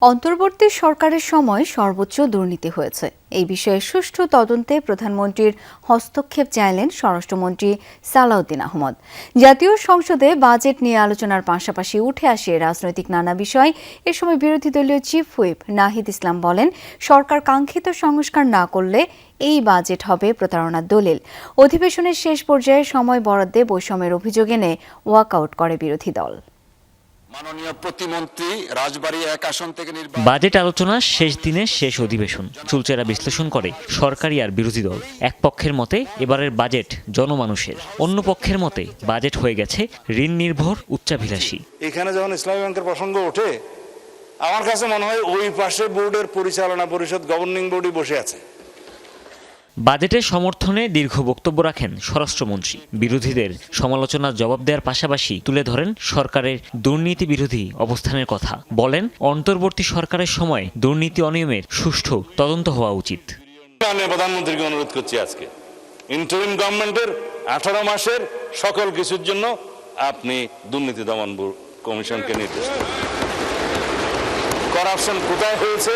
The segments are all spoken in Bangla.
অন্তর্বর্তী সরকারের সময় সর্বোচ্চ দুর্নীতি হয়েছে। এই বিষয়ে সুষ্ঠু তদন্তে প্রধানমন্ত্রীর হস্তক্ষেপ চাইলেন স্বরাষ্ট্রমন্ত্রী সালাউদ্দিন আহমদ। জাতীয় সংসদে বাজেট নিয়ে আলোচনার পাশাপাশি উঠে আসে রাজনৈতিক নানা বিষয়। এ সময় বিরোধী দলীয় চিফ হুইপ নাহিদ ইসলাম বলেন, সরকার কাঙ্ক্ষিত সংস্কার না করলে এই বাজেট হবে প্রতারণার দলিল। অধিবেশনের শেষ পর্যায়ে সময় বরাদ্দে বৈষম্যের অভিযোগ এনে ওয়াকআউট করে বিরোধী দল। মাননীয় প্রতিমন্ত্রী রাজবাড়ী ১ আসন থেকে বাজেট আলোচনার শেষ দিনে শেষ অধিবেশন চুলচেরা বিশ্লেষণ করে সরকারি আর বিরোধী দল। এক পক্ষের মতে এবারের বাজেট জনমানুষের, অন্য পক্ষের মতে বাজেট হয়ে গেছে ঋণ নির্ভর উচ্চাভিলাষী। এখানে যখন ইসলামী ব্যাংকের প্রসঙ্গ ওঠে, আমার কাছে মনে হয় ওই পাশে বোর্ডের পরিচালনা পরিষদ গভর্নিং বোর্ডই বসে আছে। বাজেটের সমর্থনে দীর্ঘ বক্তব্য রাখেন স্বরাষ্ট্রমন্ত্রী। বিরোধীদের সমালোচনার জবাব দেওয়ার পাশাপাশি তুলে ধরেন সরকারের দুর্নীতি বিরোধী অবস্থানের কথা। বলেন, অন্তর্বর্তী সরকারের সময় দুর্নীতি অনিয়মের সুষ্ঠু তদন্ত হওয়া উচিত। প্রধানমন্ত্রীকে অনুরোধ করছি, আজকে ইন্টারিম গভর্নমেন্টের 18 মাসের সকল কিছুর জন্য আপনি দুর্নীতি দমন কমিশনকে নির্দেশ দেন। করাপশন কোথায় হয়েছে,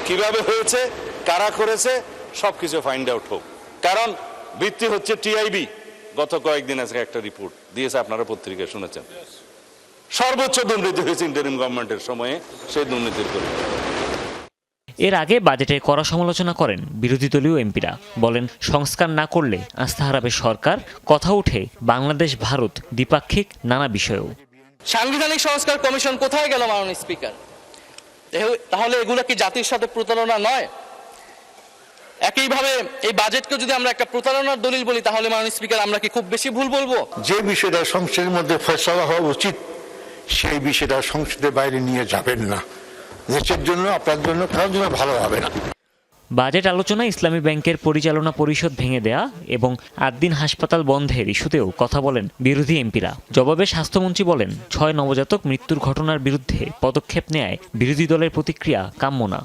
কিভাবে হয়েছে, কারা করেছে, সবকিছু ফাইন্ড আউট হোক। কারণ ভিত্তি হচ্ছে টিআইবি গত কয়েকদিন আজকে একটা রিপোর্ট দিয়েছে, আপনারা পত্রিকায় শুনেছেন। সর্বোচ্চ দুর্নীতি হয়েছে ইন্টারিম গভর্নমেন্টের সময়ে, সেই দুর্নীতির করে। এর আগে বাজেটে কড়া সমালোচনা করেন বিরোধী দলীয় এমপিরা। বলেন, সংস্কার না করলে আস্থা হারাবে সরকার। কথা উঠে বাংলাদেশ ভারত দ্বিপাক্ষিক নানা বিষয়েও। সাংবিধানিক সংস্কার কমিশন কোথায় গেল মাননীয় স্পিকার? তাহলে এগুলো কি জাতির সাথে প্রতারণা নয়? একইভাবে এই বাজেটকে যদি আমরা একটা প্রতারণার দলিল বলি, তাহলে মাননীয় স্পিকার আমরা কি খুব বেশি ভুল বলবো? যে বিষয়টা সংসদের মধ্যে ফয়সালা হওয়া উচিত, সেই বিষয়টা সংসদের বাইরে নিয়ে যাবেন না। দেশের জন্য, আপনার জন্য, কারোর জন্য ভালো হবে না। বাজেট আলোচনায় ইসলামী ব্যাংকের পরিচালনা পরিষদ ভেঙে দেয়া এবং 8 দিন হাসপাতাল বন্ধের ইস্যুতেও কথা বলেন বিরোধী এমপিরা। জবাবে স্বাস্থ্যমন্ত্রী বলেন, 6 নবজাতক মৃত্যুর ঘটনার বিরুদ্ধে পদক্ষেপ নেয় বিরোধী দলের প্রতিক্রিয়া কাম্য না।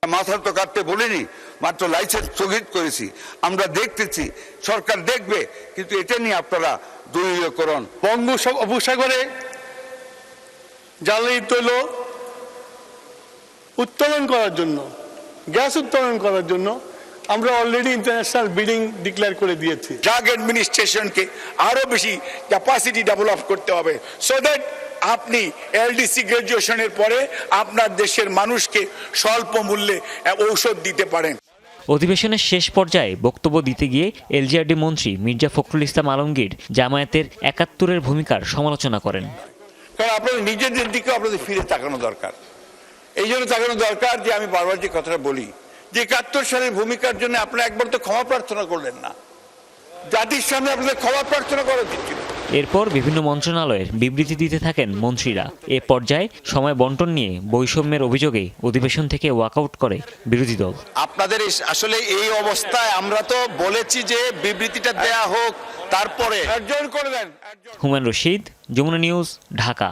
মাথার তো কাটতে বলিনি, মাত্র লাইসেন্স স্থগিত করেছি। আমরা দেখতেছি, সরকার দেখবে, কিন্তু এটা নিয়ে আপনারা দলীয়করণ। বঙ্গোপসাগরে জ্বালানি তৈল উত্তোলন করার জন্য, গ্যাস উত্তোলন করার জন্য আমরা অলরেডি ইন্টারন্যাশনাল বিডিং ডিক্লেয়ার করে দিয়েছি। ড্রাগ অ্যাডমিনিস্ট্রেশনকে আরো বেশি ক্যাপাসিটি ডেভেলপ করতে হবে, সো দ্যাট আপনি এলডিসি গ্রাজুয়েশনের পরে আপনার দেশের মানুষকে স্বল্প মূল্যে ঔষধ দিতে পারেন। অধিবেশনের শেষ পর্যায়ে বক্তব্য দিতে গিয়ে এলজিআরডি মন্ত্রী মির্জা ফখরুল ইসলাম আলমগীর জামায়াতের ৭১-এর ভূমিকার সমালোচনা করেন। কারণ আপনাদের নিজেদের দিকে আপনাদের ফিরে তাকানো দরকার। এই জন্য তাকানো দরকার যে আমি বারবার যে কথাটা বলি, যে ৭১ সালের ভূমিকার জন্য আপনারা একবার তো ক্ষমা প্রার্থনা করলেন না। জাতির সামনে আপনাদের ক্ষমা প্রার্থনা করা উচিত ছিল। এরপর বিভিন্ন মন্ত্রণালয়ের বিবৃতি দিতে থাকেন মন্ত্রীরা। এ পর্যায়ে সময় বন্টন নিয়ে বৈষম্যের অভিযোগে অধিবেশন থেকে ওয়াকআউট করে বিরোধী দল। আপনাদের আসলে এই অবস্থায় আমরা তো বলেছি যে বিবৃতিটা দেয়া হোক, তারপরে অ্যাডজয়েন্ট করে দেন। হুমায়ুন রশিদ, যমুনা নিউজ, ঢাকা।